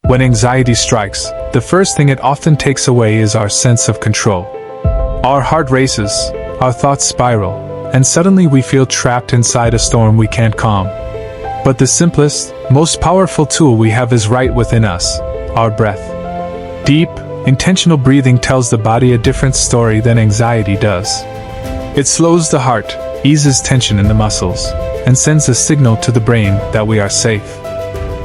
When anxiety strikes, the first thing it often takes away is our sense of control. Our heart races, our thoughts spiral, and suddenly we feel trapped inside a storm we can't calm. But the simplest, most powerful tool we have is right within us, our breath. Deep, intentional breathing tells the body a different story than anxiety does. It slows the heart, eases tension in the muscles, and sends a signal to the brain that we are safe.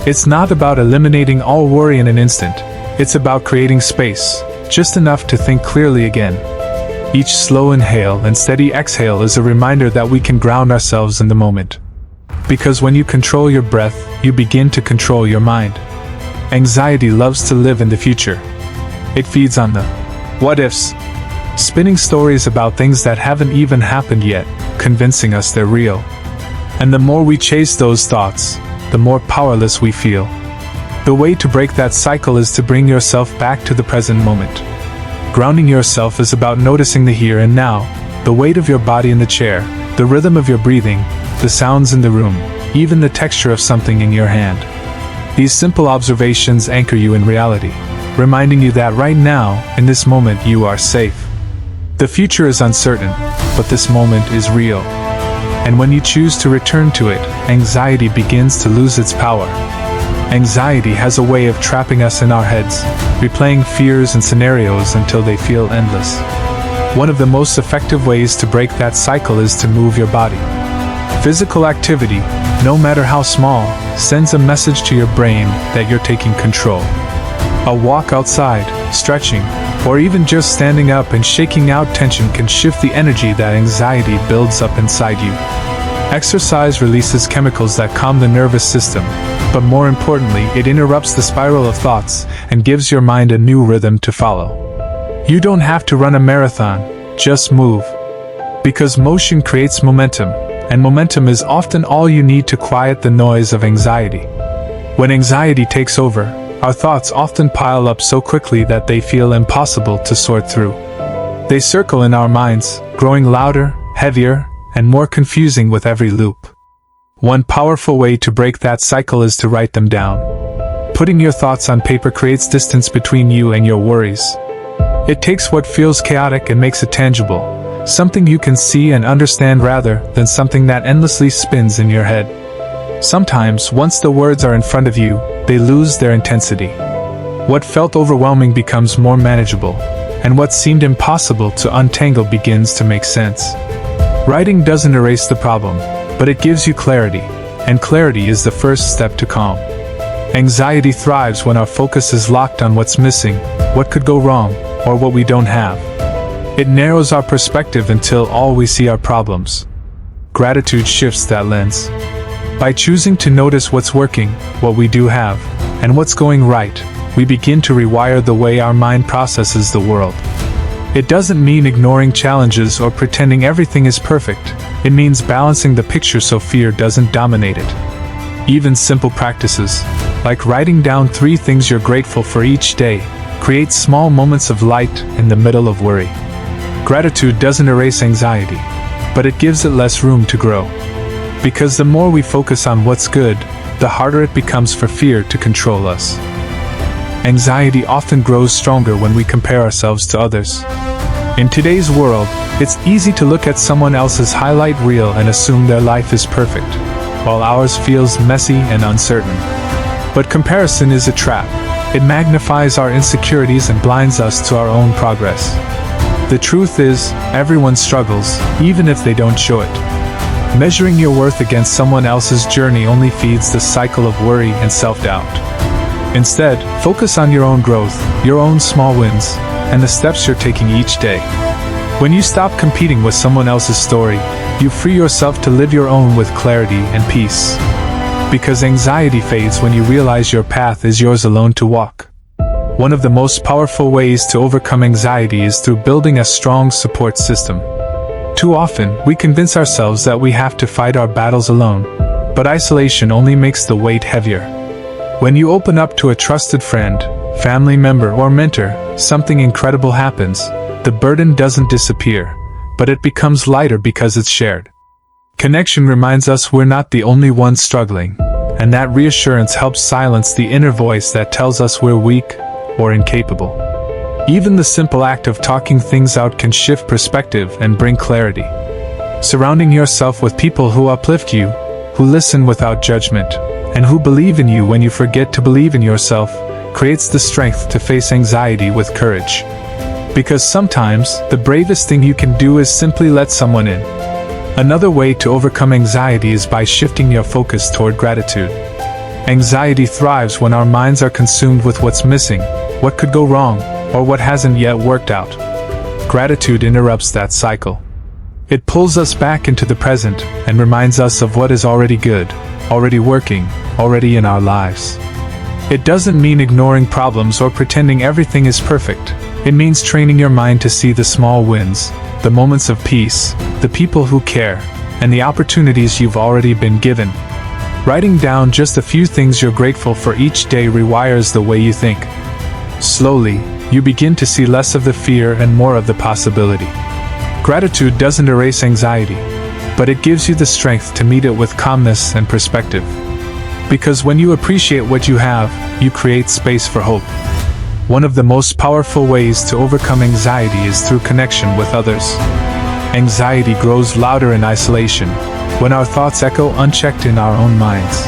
It's not about eliminating all worry in an instant. It's about creating space, just enough to think clearly again. Each slow inhale and steady exhale is a reminder that we can ground ourselves in the moment. Because when you control your breath, you begin to control your mind. Anxiety loves to live in the future. It feeds on the what-ifs, spinning stories about things that haven't even happened yet, convincing us they're real. And the more we chase those thoughts, the more powerless we feel. The way to break that cycle is to bring yourself back to the present moment. Grounding yourself is about noticing the here and now, the weight of your body in the chair, the rhythm of your breathing, the sounds in the room, even the texture of something in your hand. These simple observations anchor you in reality, reminding you that right now, in this moment, you are safe. The future is uncertain, but this moment is real. And when you choose to return to it, anxiety begins to lose its power. Anxiety has a way of trapping us in our heads, replaying fears and scenarios until they feel endless. One of the most effective ways to break that cycle is to move your body. Physical activity, no matter how small, sends a message to your brain that you're taking control. A walk outside, stretching, or even just standing up and shaking out tension can shift the energy that anxiety builds up inside you. Exercise releases chemicals that calm the nervous system, but more importantly, it interrupts the spiral of thoughts and gives your mind a new rhythm to follow. You don't have to run a marathon, just move. Because motion creates momentum, and momentum is often all you need to quiet the noise of anxiety. When anxiety takes over, our thoughts often pile up so quickly that they feel impossible to sort through. They circle in our minds, growing louder, heavier, and more confusing with every loop. One powerful way to break that cycle is to write them down. Putting your thoughts on paper creates distance between you and your worries. It takes what feels chaotic and makes it tangible, something you can see and understand rather than something that endlessly spins in your head. Sometimes, once the words are in front of you, they lose their intensity. What felt overwhelming becomes more manageable, and what seemed impossible to untangle begins to make sense. Writing doesn't erase the problem, but it gives you clarity, and clarity is the first step to calm. Anxiety thrives when our focus is locked on what's missing, what could go wrong, or what we don't have. It narrows our perspective until all we see are problems. Gratitude shifts that lens. By choosing to notice what's working, what we do have, and what's going right, we begin to rewire the way our mind processes the world. It doesn't mean ignoring challenges or pretending everything is perfect. It means balancing the picture so fear doesn't dominate it. Even simple practices, like writing down 3 things you're grateful for each day, create small moments of light in the middle of worry. Gratitude doesn't erase anxiety, but it gives it less room to grow. Because the more we focus on what's good, the harder it becomes for fear to control us. Anxiety often grows stronger when we compare ourselves to others. In today's world, it's easy to look at someone else's highlight reel and assume their life is perfect, while ours feels messy and uncertain. But comparison is a trap. It magnifies our insecurities and blinds us to our own progress. The truth is, everyone struggles, even if they don't show it. Measuring your worth against someone else's journey only feeds the cycle of worry and self-doubt. Instead, focus on your own growth, your own small wins, and the steps you're taking each day. When you stop competing with someone else's story, you free yourself to live your own with clarity and peace. Because anxiety fades when you realize your path is yours alone to walk. One of the most powerful ways to overcome anxiety is through building a strong support system. Too often, we convince ourselves that we have to fight our battles alone, but isolation only makes the weight heavier. When you open up to a trusted friend, family member, or mentor, something incredible happens. The burden doesn't disappear, but it becomes lighter because it's shared. Connection reminds us we're not the only ones struggling, and that reassurance helps silence the inner voice that tells us we're weak or incapable. Even the simple act of talking things out can shift perspective and bring clarity. Surrounding yourself with people who uplift you, who listen without judgment, and who believe in you when you forget to believe in yourself, creates the strength to face anxiety with courage. Because sometimes, the bravest thing you can do is simply let someone in. Another way to overcome anxiety is by shifting your focus toward gratitude. Anxiety thrives when our minds are consumed with what's missing, what could go wrong, or what hasn't yet worked out. Gratitude interrupts that cycle. It pulls us back into the present and reminds us of what is already good, already working, already in our lives. It doesn't mean ignoring problems or pretending everything is perfect. It means training your mind to see the small wins, the moments of peace, the people who care, and the opportunities you've already been given. Writing down just a few things you're grateful for each day rewires the way you think. Slowly, you begin to see less of the fear and more of the possibility. Gratitude doesn't erase anxiety, but it gives you the strength to meet it with calmness and perspective. Because when you appreciate what you have, you create space for hope. One of the most powerful ways to overcome anxiety is through connection with others. Anxiety grows louder in isolation, when our thoughts echo unchecked in our own minds.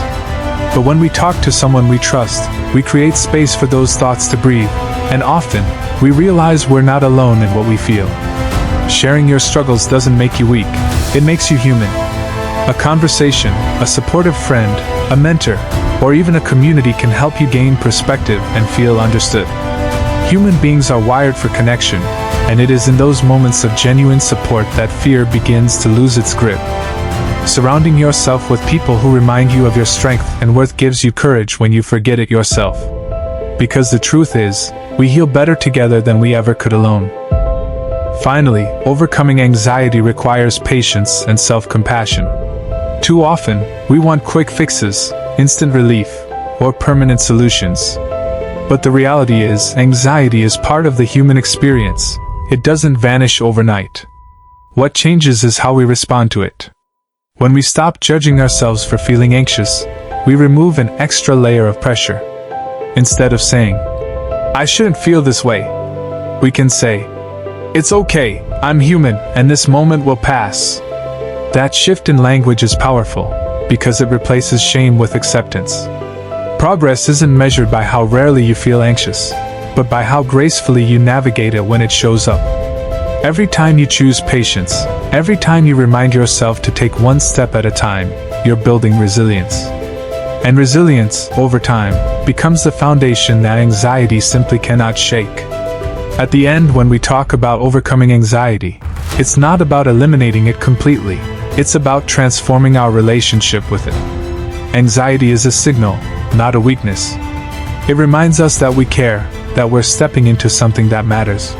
But when we talk to someone we trust, we create space for those thoughts to breathe, and often, we realize we're not alone in what we feel. Sharing your struggles doesn't make you weak, it makes you human. A conversation, a supportive friend, a mentor, or even a community can help you gain perspective and feel understood. Human beings are wired for connection, and it is in those moments of genuine support that fear begins to lose its grip. Surrounding yourself with people who remind you of your strength and worth gives you courage when you forget it yourself. Because the truth is, we heal better together than we ever could alone. Finally, overcoming anxiety requires patience and self-compassion. Too often, we want quick fixes, instant relief, or permanent solutions. But the reality is, anxiety is part of the human experience. It doesn't vanish overnight. What changes is how we respond to it. When we stop judging ourselves for feeling anxious, we remove an extra layer of pressure. Instead of saying, "I shouldn't feel this way," we can say, "It's okay, I'm human, and this moment will pass." That shift in language is powerful, because it replaces shame with acceptance. Progress isn't measured by how rarely you feel anxious, but by how gracefully you navigate it when it shows up. Every time you choose patience, every time you remind yourself to take one step at a time, you're building resilience. And resilience, over time, becomes the foundation that anxiety simply cannot shake. At the end, when we talk about overcoming anxiety, it's not about eliminating it completely, it's about transforming our relationship with it. Anxiety is a signal, not a weakness. It reminds us that we care, that we're stepping into something that matters.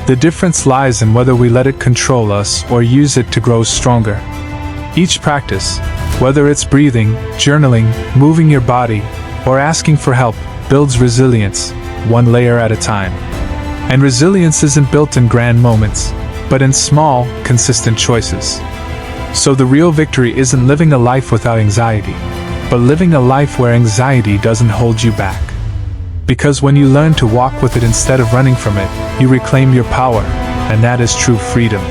The difference lies in whether we let it control us or use it to grow stronger. Each practice, whether it's breathing, journaling, moving your body, or asking for help, builds resilience, one layer at a time. And resilience isn't built in grand moments, but in small, consistent choices. So the real victory isn't living a life without anxiety, but living a life where anxiety doesn't hold you back. Because when you learn to walk with it instead of running from it, you reclaim your power, and that is true freedom.